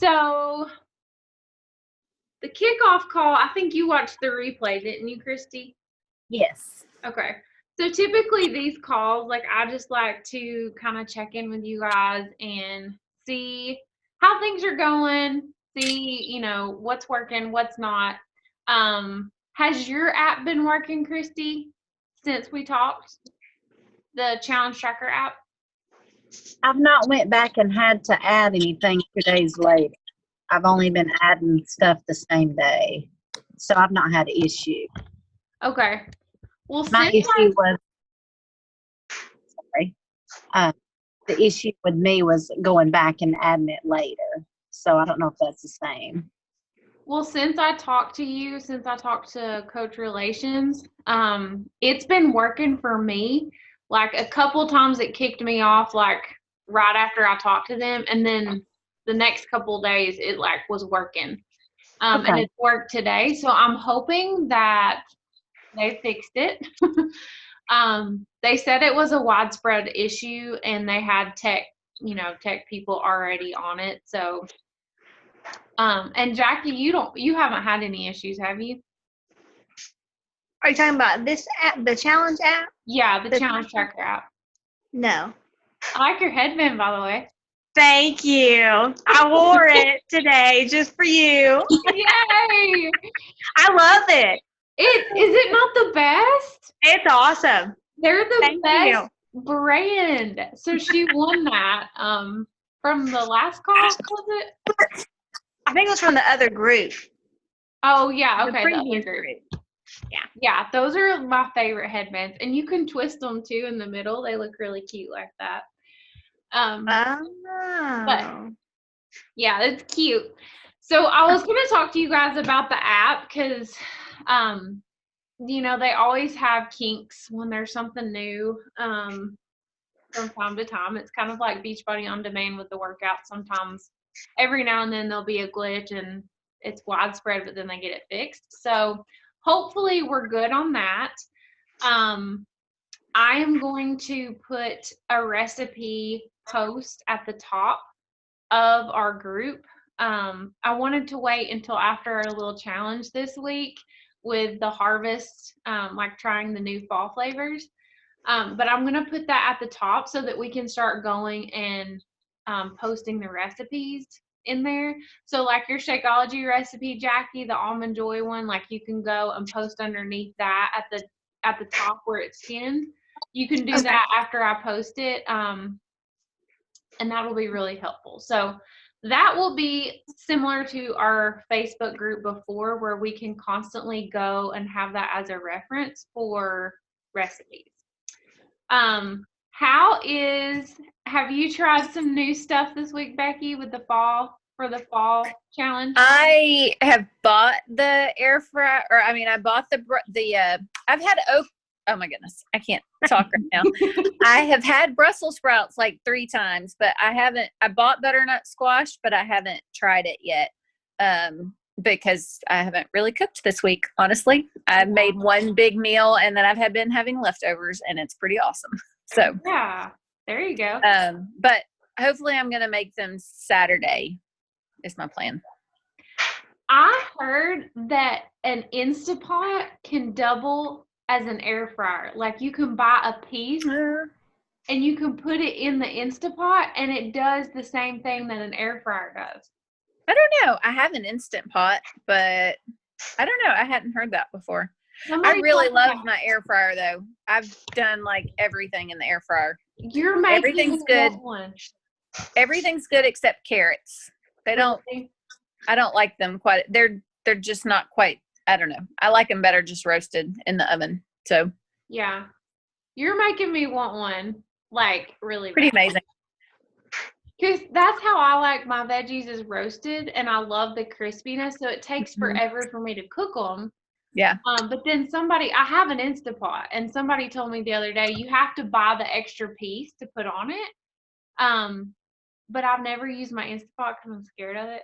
So the kickoff call, I think you watched the replay, didn't you, Christy? Yes. Okay. So typically these calls, like I just like to kind of check in with you guys and see how things are going, see, what's working, what's not. Has your app been working, Christy, since we talked? The Challenge Tracker app? I've not went back and had to add anything 2 days later. I've only been adding stuff the same day. So I've not had an issue. Okay. Well, My issue was, the issue with me was going back and adding it later. So I don't know if that's the same. Well, since I talked to Coach Relations, it's been working for me. Like a couple times it kicked me off, like right after I talked to them, and then the next couple days it like was working. Okay. And it's worked today. So I'm hoping that they fixed it. They said it was a widespread issue and they had tech people already on it. So, and Jackie, you haven't had any issues, have you? Are you talking about this app, the Challenge app? Yeah, the Challenge Tracker app. No. I like your headband, by the way. Thank you. I wore it today just for you. Yay! I love it. Is it not the best? It's awesome. They're the best brand. So she won that from the last call, was it? I think it was from the other group. Oh, yeah. Okay. The other group. Yeah. Yeah. Those are my favorite headbands. And you can twist them too in the middle. They look really cute like that. But yeah, it's cute. So I was going to talk to you guys about the app because, they always have kinks when there's something new from time to time. It's kind of like Beachbody On Demand with the workout. Sometimes every now and then there'll be a glitch and it's widespread, but then they get it fixed. So hopefully we're good on that. I am going to put a recipe post at the top of our group. I wanted to wait until after our little challenge this week with the harvest, like trying the new fall flavors. But I'm going to put that at the top so that we can start going and posting the recipes in there. So like your Shakeology recipe, Jackie, the Almond Joy one, like you can go and post underneath that at the top where it's skinned. You can do that after I post it. And that'll be really helpful. So that will be similar to our Facebook group before, where we can constantly go and have that as a reference for recipes. Have you tried some new stuff this week, Becky, for the fall challenge? I have bought the air fryer, I bought I've had oh my goodness, I can't talk right now. I have had Brussels sprouts like 3 times, but I bought butternut squash, but I haven't tried it yet. Because I haven't really cooked this week, honestly. I've made one big meal and then I've been having leftovers and it's pretty awesome. So yeah, there you go. But hopefully I'm going to make them Saturday is my plan. I heard that an Instapot can double as an air fryer. Like you can buy a piece and you can put it in the Instapot and it does the same thing that an air fryer does. I don't know. I have an Instant Pot, but I don't know. I hadn't heard that before. I really love my air fryer though. I've done like everything in the air fryer. Everything's good. Everything's good except carrots. I don't like them quite. They're just not quite, I don't know. I like them better just roasted in the oven. So yeah, you're making me want one, like really pretty amazing. Because that's how I like my veggies, is roasted, and I love the crispiness. So it takes forever for me to cook them. Yeah. But then I have an Instapot, and somebody told me the other day you have to buy the extra piece to put on it. But I've never used my Instapot because I'm scared of it.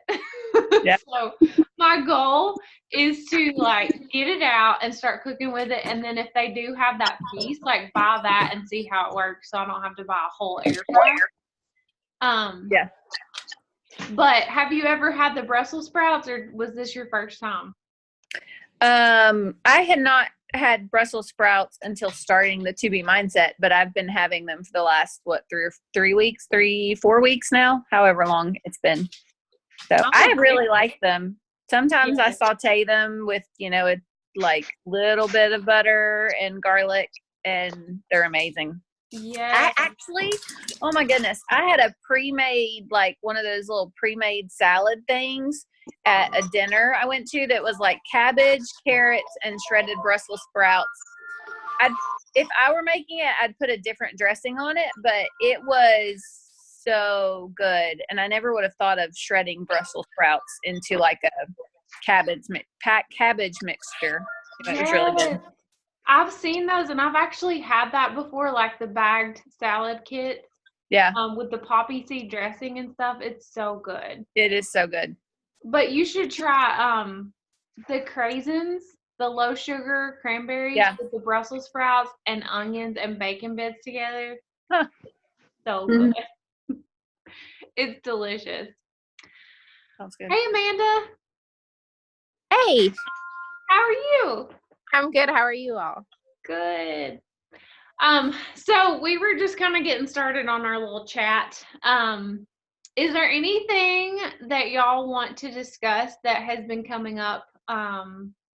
Yeah. So my goal is to like get it out and start cooking with it, and then if they do have that piece, like buy that and see how it works, so I don't have to buy a whole air fryer. Yeah. But have you ever had the Brussels sprouts, or was this your first time? I had not had Brussels sprouts until starting the To Be Mindset, but I've been having them for the last, 4 weeks now, however long it's been. So I really like them. Sometimes I saute them with, a little bit of butter and garlic, and they're amazing. Yeah. I actually, oh my goodness, I had a pre-made, one of those little pre-made salad things at a dinner I went to that was like cabbage, carrots, and shredded Brussels sprouts. If I were making it, I'd put a different dressing on it, but it was so good. And I never would have thought of shredding Brussels sprouts into like a cabbage mixture. It was really good. I've seen those, and I've actually had that before, like the bagged salad kits. Yeah. With the poppy seed dressing and stuff. It's so good. It is so good. But you should try the craisins, the low sugar cranberries with the Brussels sprouts and onions and bacon bits together. Huh. So good. It's delicious. Sounds good. Hey, Amanda. Hey, How are you? I'm good. How are you all? Good. So we were just kind of getting started on our little chat. Is there anything that y'all want to discuss that has been coming up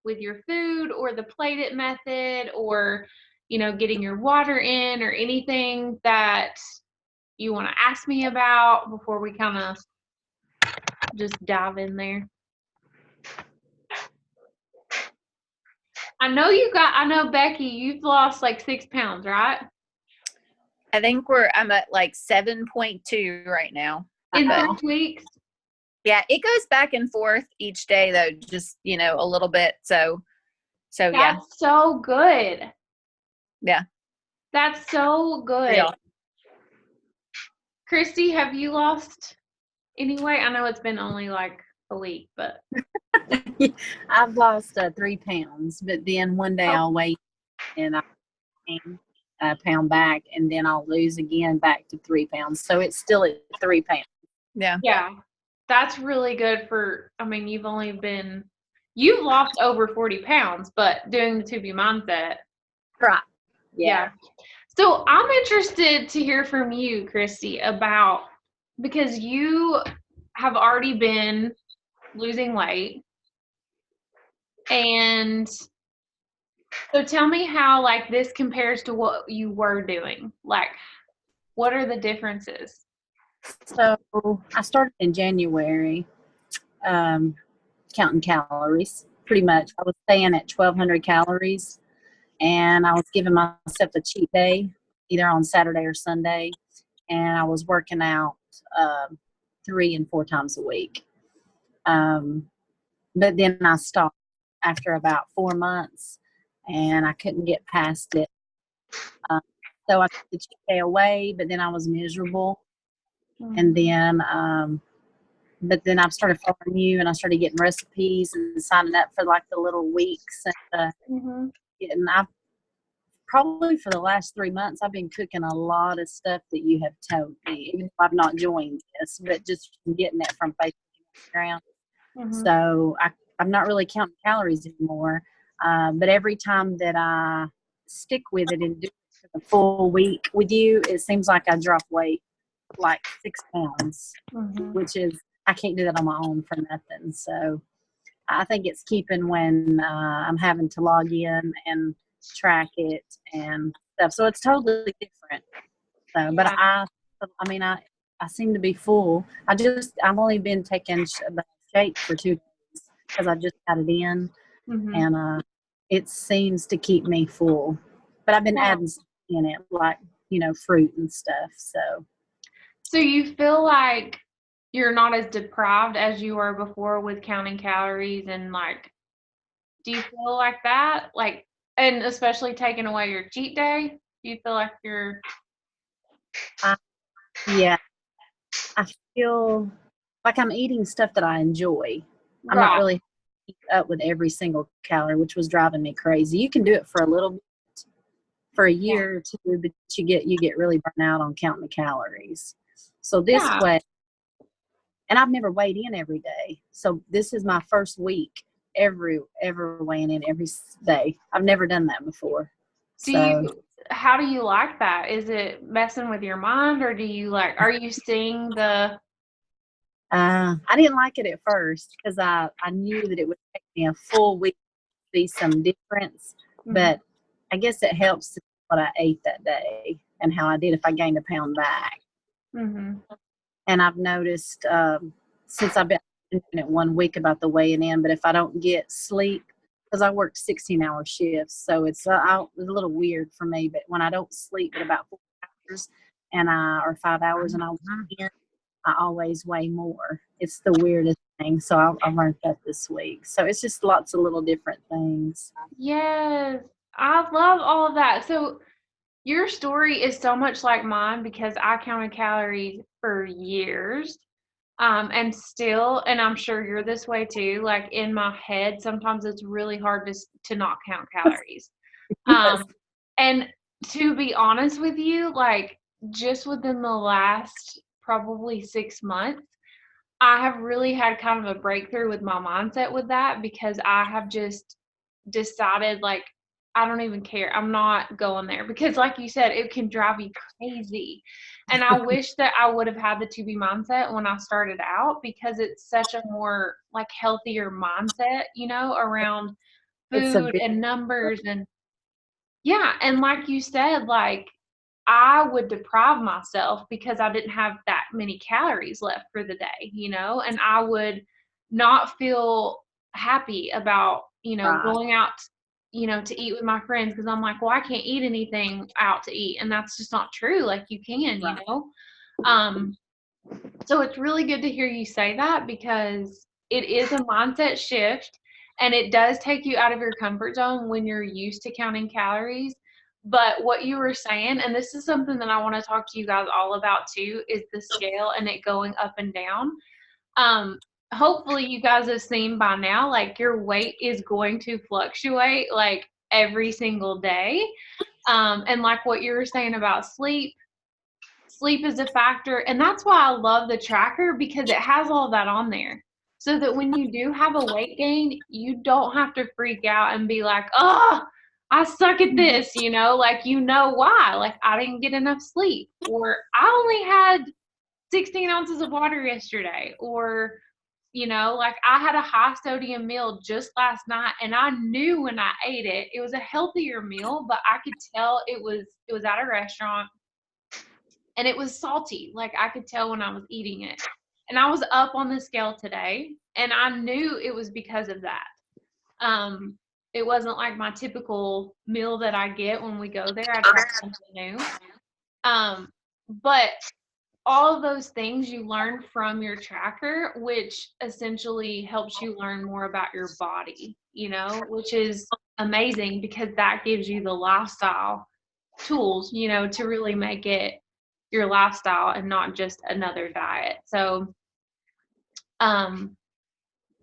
with your food or the plate it method, or getting your water in, or anything that you want to ask me about before we kind of just dive in there? I know Becky, you've lost like 6 pounds, right? I think I'm at like 7.2 right now. In 3 weeks? Yeah, it goes back and forth each day though, just, a little bit. So yeah. That's so good. Yeah. That's so good. Yeah. Christy, have you lost any weight? I know it's been only like a week, but I've lost 3 pounds, but then one day I'll weigh and I gain a pound back, and then I'll lose again back to 3 pounds. So it's still at 3 pounds. Yeah. Yeah. That's really good you've lost over 40 pounds, but doing the To Be Mindset. Right. Yeah. So I'm interested to hear from you, Christy, because you have already been losing weight. And so tell me how this compares to what you were doing. What are the differences? So I started in January, counting calories. Pretty much, I was staying at 1,200 calories, and I was giving myself a cheat day, either on Saturday or Sunday, and I was working out 3 and 4 times a week. But then I stopped after about 4 months, and I couldn't get past it. So I took the cheat day away, but then I was miserable. And then, but then I started following you, and I started getting recipes and signing up for the little weeks. And I've probably for the last 3 months, I've been cooking a lot of stuff that you have told me, even if I've not joined this, but just getting it from Facebook and Instagram. So I'm not really counting calories anymore. But every time that I stick with it and do it for the full week with you, it seems like I drop weight like 6 pounds, which is, I can't do that on my own for nothing. So I think it's keeping when I'm having to log in and track it and stuff. So it's totally different. So, but I seem to be full. I've only been taking the shake for 2 days because I just got it in, and it seems to keep me full. But I've been adding stuff in it, fruit and stuff. So you feel like you're not as deprived as you were before with counting calories, and do you feel like that? And especially taking away your cheat day, do you feel like you're? Yeah, I feel like I'm eating stuff that I enjoy. I'm not really up with every single calorie, which was driving me crazy. You can do it for a little bit, for a year or two, but you get really burnt out on counting the calories. So this way, And I've never weighed in every day. So this is my first week ever weighing in every day. I've never done that before. How do you like that? Is it messing with your mind, or are you seeing the? I didn't like it at first because I knew that it would take me a full week to see some difference. But I guess it helps to know what I ate that day and how I did if I gained a pound back. Mm-hmm. And I've noticed since I've been doing it 1 week about the weighing in, but if I don't get sleep, because I work 16-hour shifts, so it's a little weird for me. But when I don't sleep at about 4 hours or 5 hours and I weigh in, I always weigh more. It's the weirdest thing. So I learned that this week. So it's just lots of little different things. Yes, I love all of that. So your story is so much like mine because I counted calories for years. And I'm sure you're this way too, like in my head, sometimes it's really hard to not count calories. Yes. And to be honest with you, like just within the last probably 6 months, I have really had kind of a breakthrough with my mindset with that because I have just decided, like, I don't even care. I'm not going there because, like you said, it can drive you crazy. And I wish that I would have had the to be mindset when I started out because it's such a more like healthier mindset, around It's a food big and numbers and yeah. And like you said, like I would deprive myself because I didn't have that many calories left for the day, and I would not feel happy about, right. going out, to eat with my friends because I'm like, well, I can't eat anything out to eat. And that's just not true. Like you can, Right. So it's really good to hear you say that because it is a mindset shift and it does take you out of your comfort zone when you're used to counting calories. But what you were saying, and this is something that I want to talk to you guys all about too, is the scale and it going up and down. Hopefully you guys have seen by now, like your weight is going to fluctuate like every single day. And like what you were saying about sleep is a factor. And that's why I love the tracker because it has all that on there. So that when you do have a weight gain, you don't have to freak out and be like, oh, I suck at this, like, why? Like, I didn't get enough sleep, or I only had 16 ounces of water yesterday, or, like I had a high sodium meal just last night and I knew when I ate it, it was a healthier meal, but I could tell it was at a restaurant and it was salty. Like I could tell when I was eating it. And I was up on the scale today and I knew it was because of that. It wasn't like my typical meal that I get when we go there. I tried something new. But all of those things you learn from your tracker, which essentially helps you learn more about your body, which is amazing because that gives you the lifestyle tools, to really make it your lifestyle and not just another diet. So,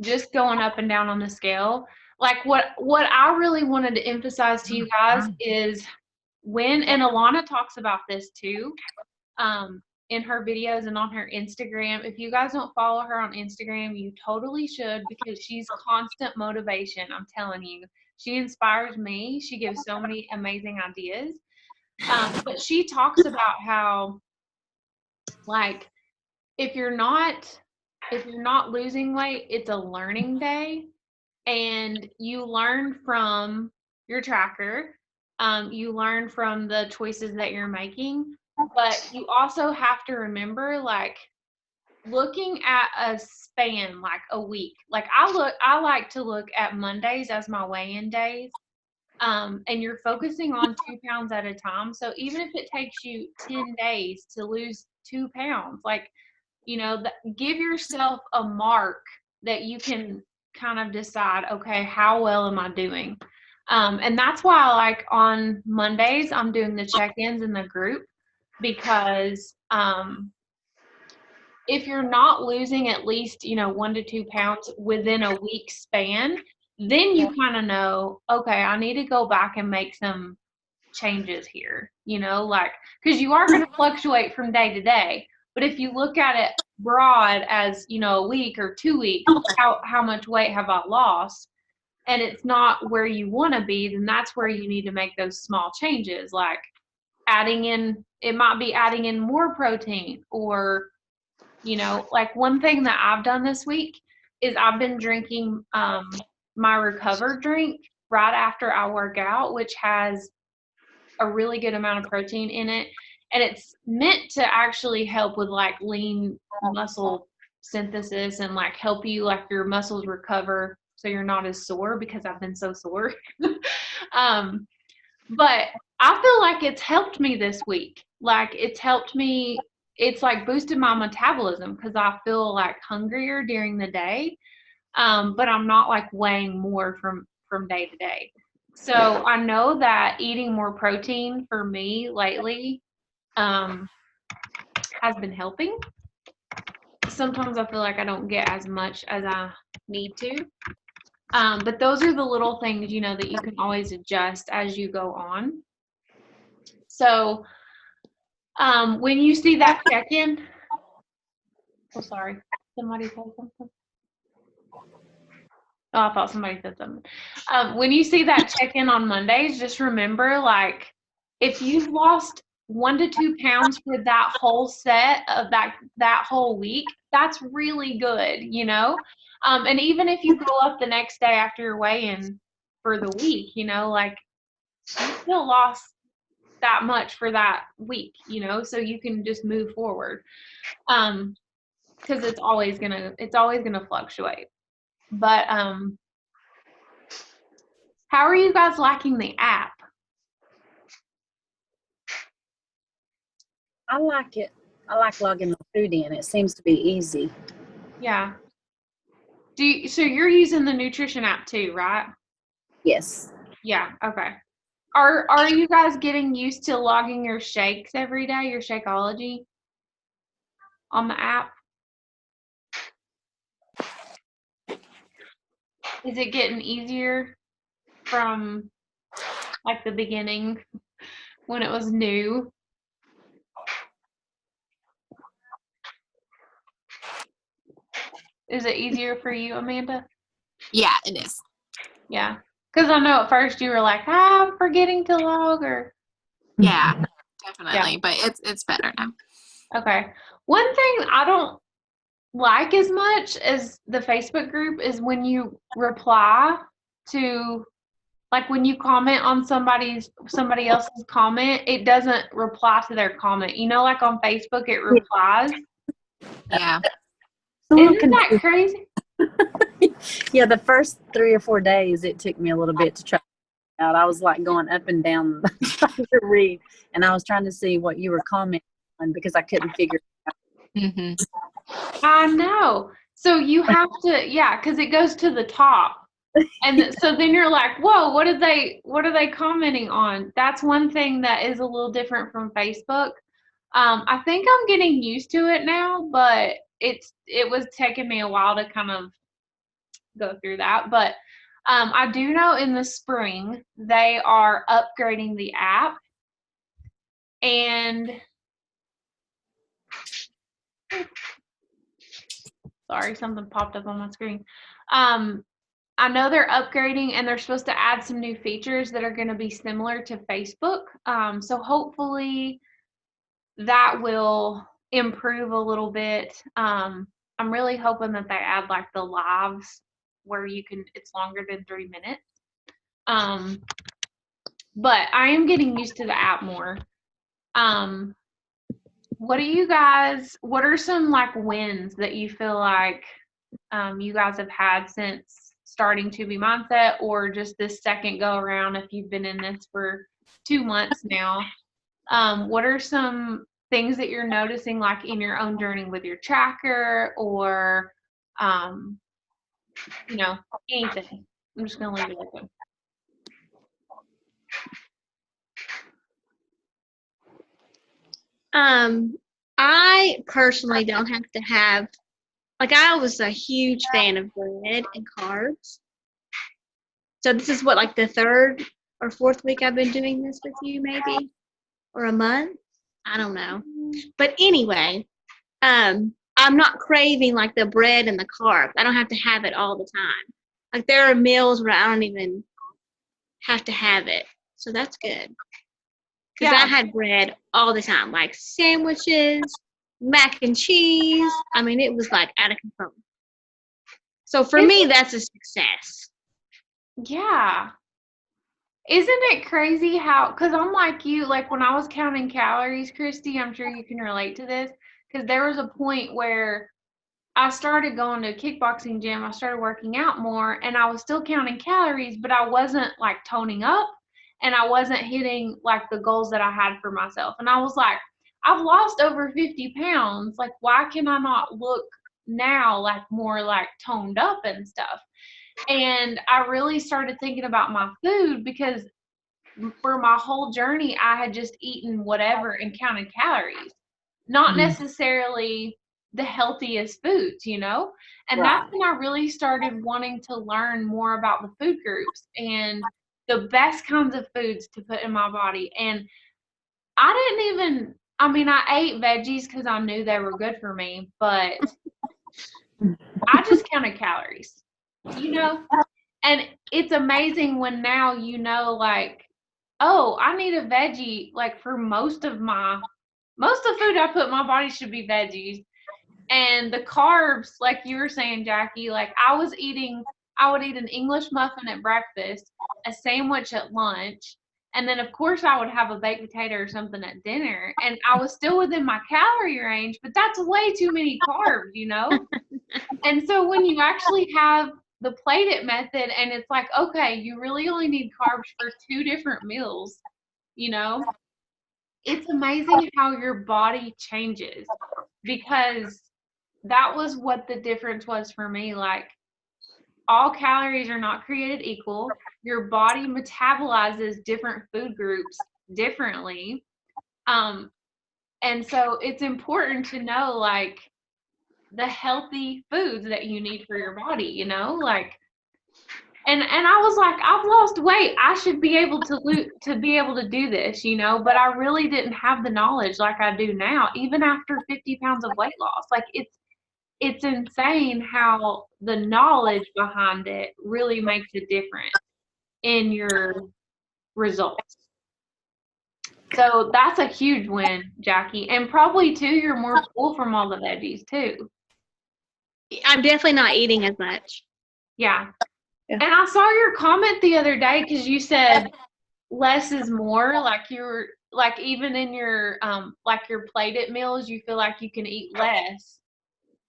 just going up and down on the scale, like what I really wanted to emphasize to you guys is and Alana talks about this too, in her videos and on her Instagram. If you guys don't follow her on Instagram, you totally should because she's constant motivation. I'm telling you, she inspires me. She gives so many amazing ideas. But she talks about how, like, if you're not losing weight, it's a learning day, and you learn from your tracker. You learn from the choices that you're making, but you also have to remember, like, looking at a span, like a week. Like I like to look at Mondays as my weigh-in days. And you're focusing on 2 pounds at a time. So even if it takes you 10 days to lose 2 pounds, like, give yourself a mark that you can kind of decide, okay, how well am I doing? And that's why I like on Mondays, I'm doing the check-ins in the group because if you're not losing at least, 1 to 2 pounds within a week span, then you kind of know, okay, I need to go back and make some changes here, like, because you are going to fluctuate from day to day. But if you look at it broad as, a week or 2 weeks, how much weight have I lost? And it's not where you want to be, then that's where you need to make those small changes, like it might be adding in more protein, or, like one thing that I've done this week is I've been drinking my Recover drink right after I work out, which has a really good amount of protein in it. And it's meant to actually help with like lean muscle synthesis and like help you, like your muscles recover so you're not as sore, because I've been so sore. But I feel like it's helped me this week. Like it's helped me, it's like boosted my metabolism because I feel like hungrier during the day. But I'm not like weighing more from day to day. So I know that eating more protein for me lately has been helping. Sometimes I feel like I don't get as much as I need to. But those are the little things, that you can always adjust as you go on. So when you see that check-in, sorry, somebody said something. Oh, I thought somebody said something. When you see that check-in on Mondays, just remember, like, if you've lost 1 to 2 pounds for that whole set of that whole week, that's really good, and even if you go up the next day after your weigh-in for the week, like, you still lost that much for that week, so you can just move forward, because it's always gonna fluctuate. But how are you guys liking the app? I like it. I like logging my food in. It seems to be easy. Yeah. So you're using the nutrition app too, right? Yes. Yeah. Okay. Are you guys getting used to logging your shakes every day, your Shakeology on the app? Is it getting easier from like the beginning when it was new? Is it easier for you, Amanda? Yeah, it is. Yeah. Because I know at first you were like, I'm forgetting to log, or. Yeah, definitely. Yeah. But it's better now. Okay. One thing I don't like as much as the Facebook group is when you reply to, like, when you comment on somebody else's comment, it doesn't reply to their comment. Like on Facebook, it replies. Yeah. Isn't that crazy? Yeah, the first 3 or 4 days, it took me a little bit to try it out. I was like going up and down trying to read, and I was trying to see what you were commenting on because I couldn't figure it out. Mm-hmm. I know. So you have to, yeah, because it goes to the top. And so then you're like, whoa, what are they commenting on? That's one thing that is a little different from Facebook. I think I'm getting used to it now, but it was taking me a while to kind of go through that. But I do know in the spring they are upgrading the app, and sorry, something popped up on my screen. I know they're upgrading, and they're supposed to add some new features that are going to be similar to Facebook. So hopefully that will improve a little bit. I'm really hoping that they add like the lives where it's longer than 3 minutes. But I am getting used to the app more. What are some like wins that you feel like you guys have had since starting To Be Mindset, or just this second go around if you've been in this for 2 months now? What are some things that you're noticing, like in your own journey with your tracker, or anything? I'm just gonna leave it open. I personally don't have to have, like, I was a huge fan of bread and carbs. So this is what, like the 3rd or 4th week I've been doing this with you, maybe, or a month. I don't know. But anyway, I'm not craving like the bread and the carbs. I don't have to have it all the time. Like there are meals where I don't even have to have it. So that's good. Because I Yeah. had bread all the time, like sandwiches, mac and cheese. I mean, it was like out of control. So for me, that's a success. Yeah. Isn't it crazy how, because I'm like you, like when I was counting calories, Christy, I'm sure you can relate to this, because there was a point where I started going to a kickboxing gym, I started working out more, and I was still counting calories, but I wasn't like toning up and I wasn't hitting like the goals that I had for myself. And I was like, I've lost over 50 pounds. Like, why can I not look now like more like toned up and stuff? And I really started thinking about my food because for my whole journey, I had just eaten whatever and counted calories, not necessarily the healthiest foods, you know? And that's when I really started wanting to learn more about the food groups and the best kinds of foods to put in my body. And I mean, I ate veggies because I knew they were good for me, but I just counted calories, you know? And it's amazing when now you know, like, oh, I need a veggie, like for most of the food I put in my body should be veggies. And the carbs, like you were saying, Jackie, like I would eat an English muffin at breakfast, a sandwich at lunch, and then of course I would have a baked potato or something at dinner. And I was still within my calorie range, but that's way too many carbs, you know? And so when you actually have the plate it method and it's like, okay, you really only need carbs for 2 different meals, you know, it's amazing how your body changes, because that was what the difference was for me. Like, all calories are not created equal. Your body metabolizes different food groups differently. And so it's important to know, like, the healthy foods that you need for your body, you know, like, and I was like, I've lost weight. I should be able to be able to do this, you know, but I really didn't have the knowledge like I do now, even after 50 pounds of weight loss. Like, it's insane how the knowledge behind it really makes a difference in your results. So that's a huge win, Jackie. And probably too, you're more full from all the veggies too. I'm definitely not eating as much. Yeah. Yeah. And I saw your comment the other day because you said less is more. Like, you're like, even in your like your plated meals, you feel like you can eat less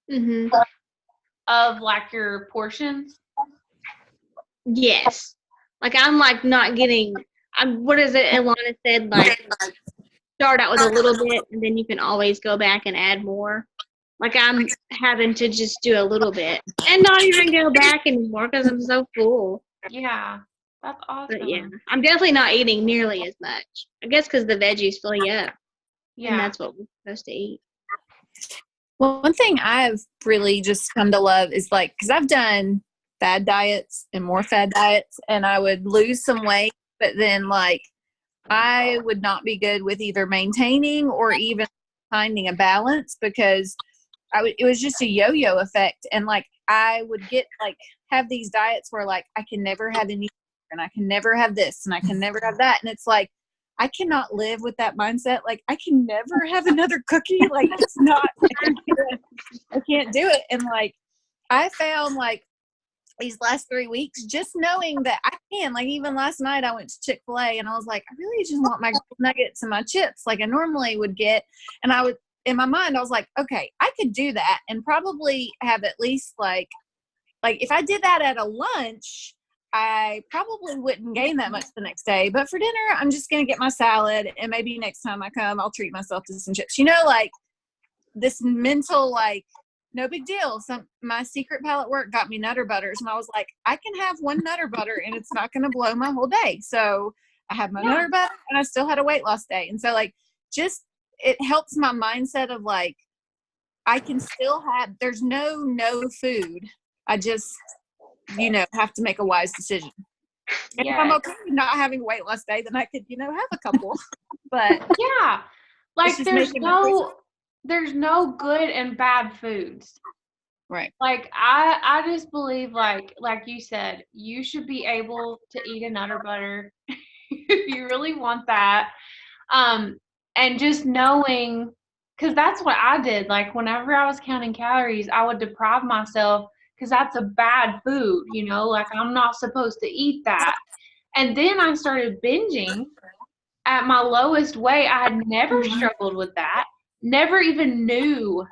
Hmm. of like your portions. Yes. Like I'm like not getting. What is it? Ilana said like start out with a little bit and then you can always go back and add more. Like I'm having to just do a little bit and not even go back anymore because I'm so full. Yeah, that's awesome. But yeah, I'm definitely not eating nearly as much. I guess because the veggies fill you up, and Yeah. that's what we're supposed to eat. Well, one thing I've really just come to love is like, because I've done fad diets and more fad diets, and I would lose some weight, but then like I would not be good with either maintaining or even finding a balance, because it was just a yo-yo effect. And like I would get like have these diets where like I can never have any and I can never have this and I can never have that. And it's like, I cannot live with that mindset. Like I can never have another cookie. Like it's not, I can't do it. And like, I found like these last 3 weeks, just knowing that I can, like even last night I went to Chick-fil-A and I was like, I really just want my nuggets and my chips like I normally would get. And I would, in my mind, I was like, okay, I could do that and probably have at least like if I did that at a lunch, I probably wouldn't gain that much the next day. But for dinner, I'm just going to get my salad and maybe next time I come, I'll treat myself to some chips. You know, like this mental, like, no big deal. My secret palate work got me Nutter Butters. And I was like, I can have one Nutter Butter and it's not going to blow my whole day. So I had my Nutter Butter and I still had a weight loss day. And so like, just, it helps my mindset of like, I can still have, there's no food. I just, have to make a wise decision. And if I'm okay with not having a weight loss day, then I could, have a couple. But yeah, like just making my there's no good and bad foods. Right. Like I just believe like you said, you should be able to eat a Nutter Butter if you really want that. And just knowing, because that's what I did. Like whenever I was counting calories, I would deprive myself because that's a bad food, you know, like I'm not supposed to eat that. And then I started binging at my lowest weight. I had never struggled with that, never even knew.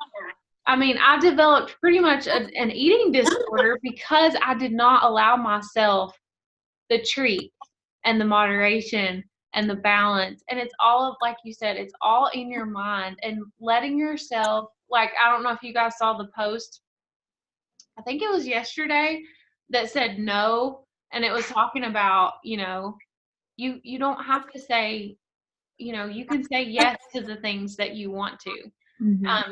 I mean, I developed pretty much an eating disorder because I did not allow myself the treats and the moderation and the balance. And it's all of, like you said, it's all in your mind and letting yourself, like, I don't know if you guys saw the post, I think it was yesterday, that said no. And it was talking about, you know, you don't have to say, you know, you can say yes to the things that you want to.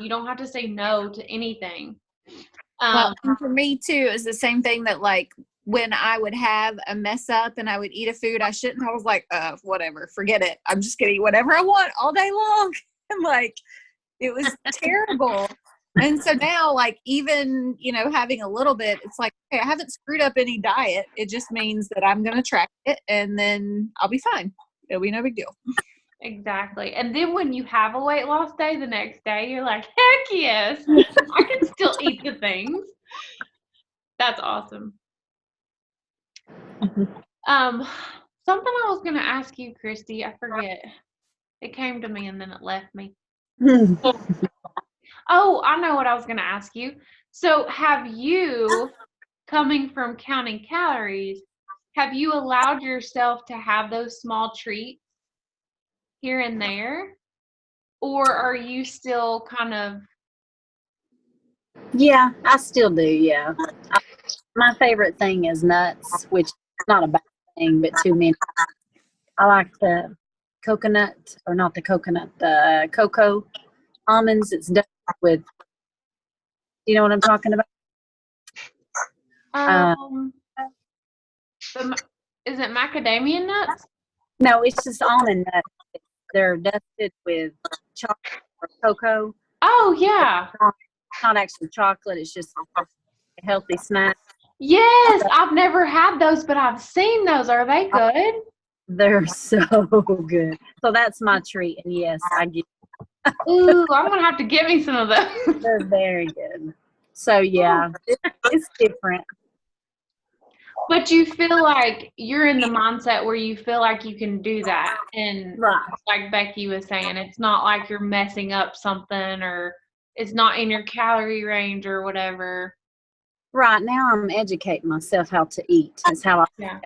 You don't have to say no to anything. Well, and for me too, it's the same thing that like when I would have a mess up and I would eat a food I shouldn't, I was like, whatever, forget it. I'm just gonna eat whatever I want all day long. And like, it was terrible. And so now, like, even, you know, having a little bit, it's like, okay, I haven't screwed up any diet. It just means that I'm going to track it and then I'll be fine. It'll be no big deal. Exactly. And then when you have a weight loss day the next day, you're like, heck yes, I can still eat the things. That's awesome. Something I was going to ask you, Christy, I forget. It came to me and then it left me. Oh, I know what I was going to ask you. So have you, coming from counting calories, have you allowed yourself to have those small treats here and there? Or are you still kind of... Yeah, I still do. Yeah. My favorite thing is nuts, which is not a bad thing, but too many. I like the coconut, or not the coconut, the cocoa almonds. It's done with, you know what I'm talking about? Is it macadamia nuts? No, it's just almond nuts. They're dusted with chocolate or cocoa. Oh, yeah. It's not actually chocolate. It's just a healthy snack. Yes, I've never had those, but I've seen those. Are they good? They're so good. So that's my treat. And yes, I get. Ooh, I'm going to have to get me some of those. They're very good. So yeah, it's different. But you feel like you're in the mindset where you feel like you can do that. And Right. like Becky was saying, it's not like you're messing up something or it's not in your calorie range or whatever. Right now, I'm educating myself how to eat. That's how I Yeah.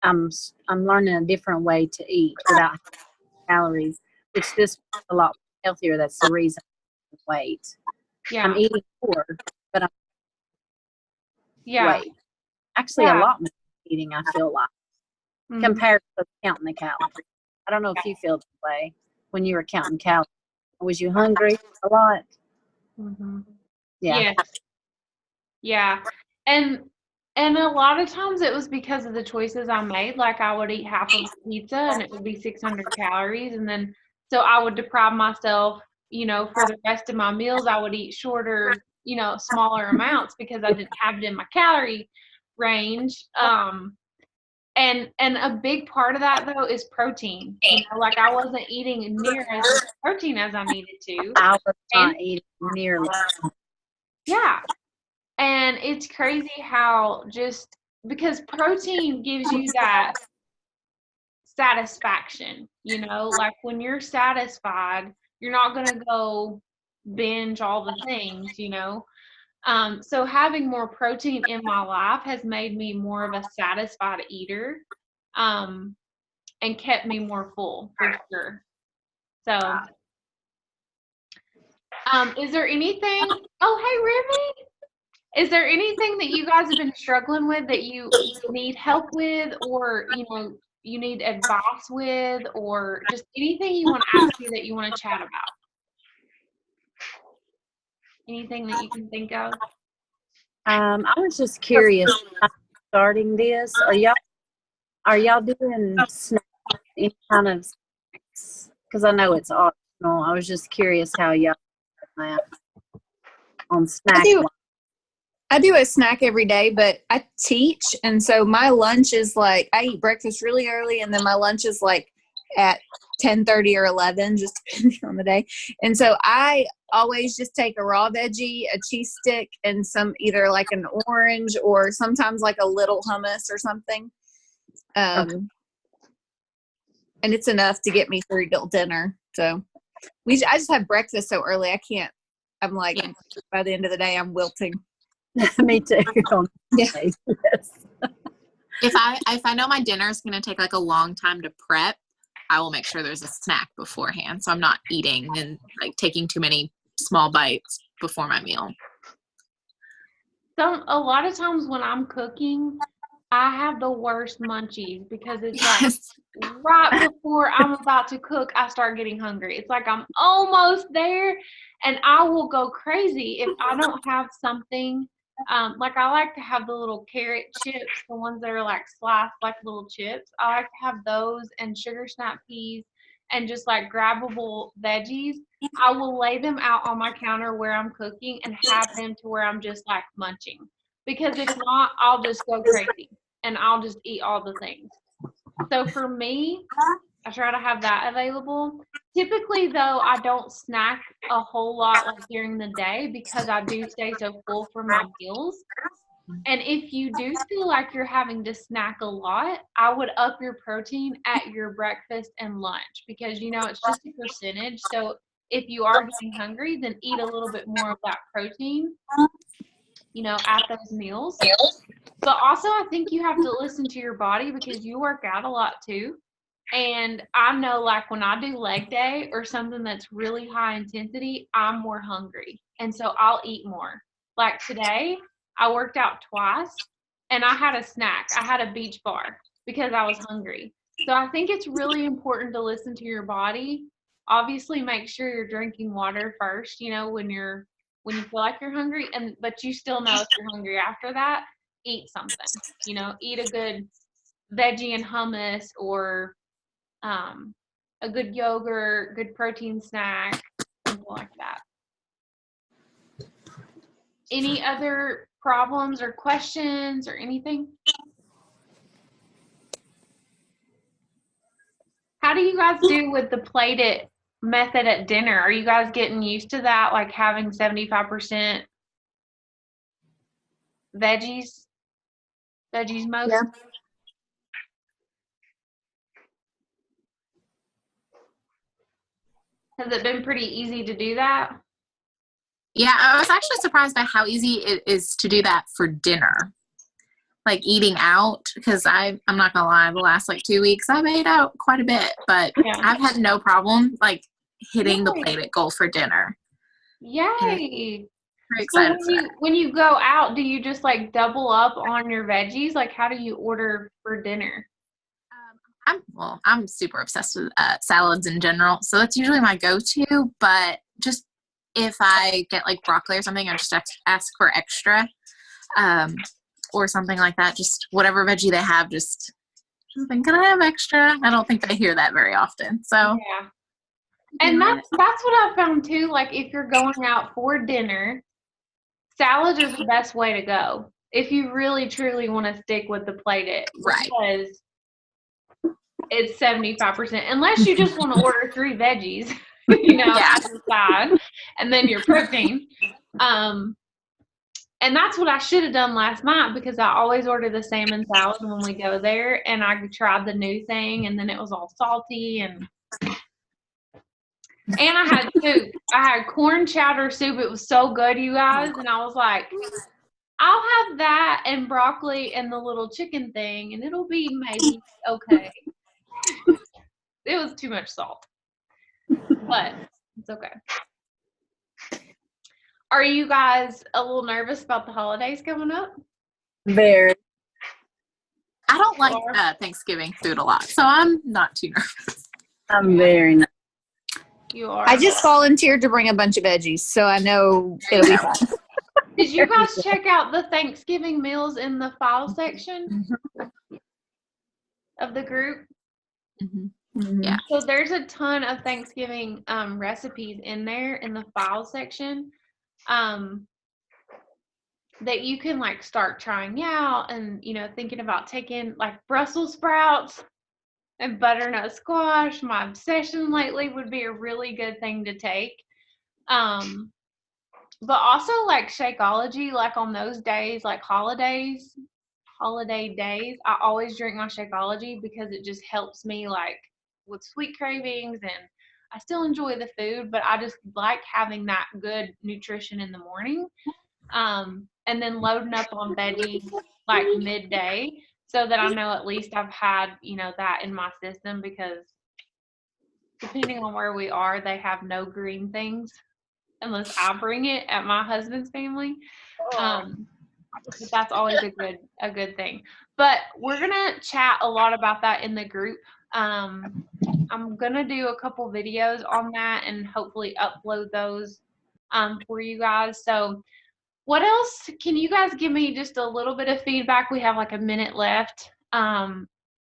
I'm learning a different way to eat without calories, which this is a lot healthier. That's the reason I weight. Yeah. I'm eating more, but I'm Yeah. weight. Actually, Yeah. a lot more eating. I feel like compared to counting the calories. I don't know if you feel that way when you were counting calories. Was you hungry a lot? Yeah. Yes. Yeah. And a lot of times it was because of the choices I made. Like I would eat half of a pizza and it would be 600 calories. And then, so I would deprive myself, you know, for the rest of my meals, I would eat shorter, you know, smaller amounts because I didn't have it in my calorie range. And a big part of that though is protein. You know, like I wasn't eating near as much protein as I needed to. I was not eating nearly. Yeah. And it's crazy how just because protein gives you that satisfaction, you know, like when you're satisfied, you're not going to go binge all the things, you know. So having more protein in my life has made me more of a satisfied eater, and kept me more full for sure. So, is there anything? Oh, hey, Remy. Is there anything that you guys have been struggling with that you need help with, or you know you need advice with, or just anything you want to ask me that you want to chat about? Anything that you can think of? I was just curious. Starting this, are y'all doing snacks? Any kind of snacks? Because I know it's optional. I was just curious how y'all did that on snack. I do a snack every day, but I teach, and so my lunch is like I eat breakfast really early, and then my lunch is like at 10:30 or 11, just depending on the day. And so I always just take a raw veggie, a cheese stick, and some either like an orange or sometimes like a little hummus or something. Okay. And it's enough to get me through till dinner. So I just have breakfast so early. I can't. I'm like Yeah. by the end of the day, I'm wilting. Me too. Yeah. Yes. If I know my dinner is going to take like a long time to prep, I will make sure there's a snack beforehand, so I'm not eating and like taking too many small bites before my meal. A lot of times when I'm cooking, I have the worst munchies because it's like Yes. right before I'm about to cook, I start getting hungry. It's like I'm almost there, and I will go crazy if I don't have something. Like I like to have the little carrot chips, the ones that are like sliced like little chips. I like to have those and sugar snap peas and just like grabbable veggies. I will lay them out on my counter where I'm cooking and have them to where I'm just like munching. Because if not, I'll just go crazy and I'll just eat all the things. So for me, I try to have that available. Typically, though, I don't snack a whole lot like during the day because I do stay so full from my meals. And if you do feel like you're having to snack a lot, I would up your protein at your breakfast and lunch because, it's just a percentage. So if you are getting hungry, then eat a little bit more of that protein, at those meals. But also, I think you have to listen to your body because you work out a lot too. And I know, like, when I do leg day or something that's really high intensity, I'm more hungry. And so I'll eat more. Like today, I worked out twice and I had a snack. I had a beach bar because I was hungry. So I think it's really important to listen to your body. Obviously, make sure you're drinking water first, when you feel like you're hungry, but you still know if you're hungry after that, eat something. Eat a good veggie and hummus or a good yogurt, good protein snack, something like that. Any other problems or questions or anything? How do you guys do with the plated method at dinner? Are you guys getting used to that, like having 75% veggies most? Yeah. Has it been pretty easy to do that? Yeah, I was actually surprised by how easy it is to do that for dinner. Like eating out, because I'm not gonna lie, the last like 2 weeks I've ate out quite a bit, but Yeah. I've had no problem like hitting the Yay. plated goal for dinner. Yay! Very So excited for that. when you go out, do you just like double up on your veggies? Like, how do you order for dinner? I'm super obsessed with salads in general, so that's usually my go-to. But just if I get like broccoli or something, I just ask for extra, or something like that. Just whatever veggie they have, just something. Can I have extra? I don't think I hear that very often. So Yeah. And that's what I found too. Like, if you're going out for dinner, salads are the best way to go if you really truly want to stick with the plated, Right. because it's 75%. Unless you just want to order 3 veggies, Yeah. as a side, and then your protein. And that's what I should have done last night because I always order the salmon salad when we go there, and I tried the new thing, and then it was all salty and I had soup. I had corn chowder soup. It was so good, you guys. And I was like, I'll have that and broccoli and the little chicken thing, and it'll be maybe okay. It was too much salt, but it's okay. Are you guys a little nervous about the holidays coming up? Very. I don't like Thanksgiving food a lot, so I'm not too nervous. I'm very nice. You are. I just volunteered to bring a bunch of veggies, so I know it'll be fun. Did you guys check out the Thanksgiving meals in the file section of the group? Mm-hmm. Yeah. So there's a ton of Thanksgiving recipes in there in the file section that you can like start trying out, and thinking about taking like Brussels sprouts and butternut squash. My obsession lately would be a really good thing to take. But also like Shakeology, like on those days, like holiday days, I always drink my Shakeology because it just helps me like with sweet cravings, and I still enjoy the food, but I just like having that good nutrition in the morning. And then loading up on veggies like midday so that I know at least I've had, that in my system, because depending on where we are, they have no green things unless I bring it at my husband's family. But that's always a good thing. But we're gonna chat a lot about that in the group. I'm gonna do a couple videos on that and hopefully upload those for you guys. So what else? Can you guys give me just a little bit of feedback? We have like a minute left.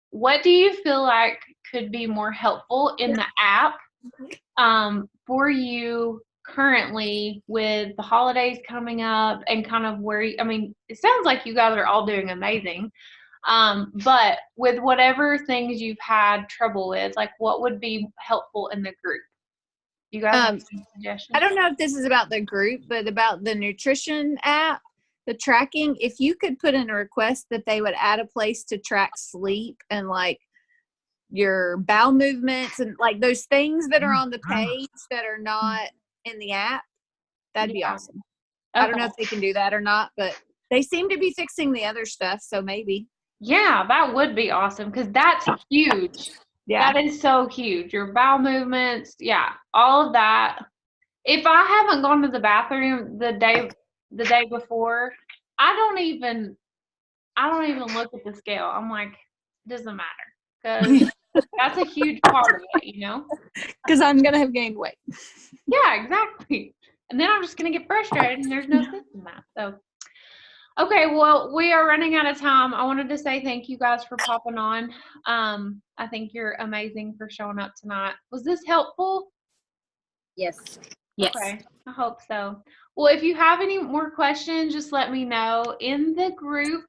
What do you feel like could be more helpful in the app for you currently with the holidays coming up, and kind of where I mean, it sounds like you guys are all doing amazing. But with whatever things you've had trouble with, like what would be helpful in the group? You guys have some suggestions? I don't know if this is about the group, but about the nutrition app, the tracking. If you could put in a request that they would add a place to track sleep and like your bowel movements and like those things that are on the page that are not in the app, that'd be awesome. I don't know if they can do that or not, but they seem to be fixing the other stuff, so maybe. Yeah, that would be awesome, because that's huge. Yeah. That is so huge. Your bowel movements, yeah, all of that. If I haven't gone to the bathroom the day before, I don't even look at the scale. I'm like, it doesn't matter, because that's a huge part of it, Because I'm going to have gained weight. Yeah, exactly. And then I'm just going to get frustrated, and there's no sense in that. So, okay, well, we are running out of time. I wanted to say thank you guys for popping on. I think you're amazing for showing up tonight. Was this helpful? Yes. Yes. Okay, I hope so. Well, if you have any more questions, just let me know in the group.